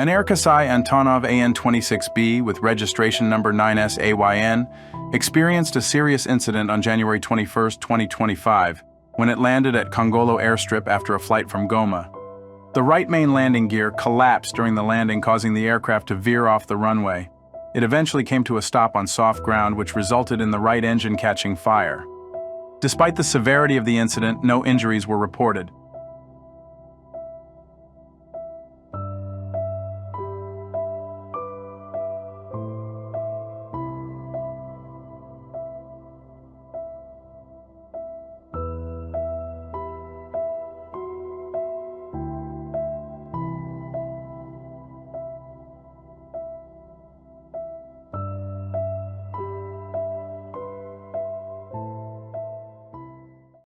An Air Kasai Antonov-AN-26B with registration number 9SAYN experienced a serious incident on January 21, 2025, when it landed at Kongolo Airstrip after a flight from Goma. The right main landing gear collapsed during the landing, causing the aircraft to veer off the runway. It eventually came to a stop on soft ground, which resulted in the right engine catching fire. Despite the severity of the incident, no injuries were reported.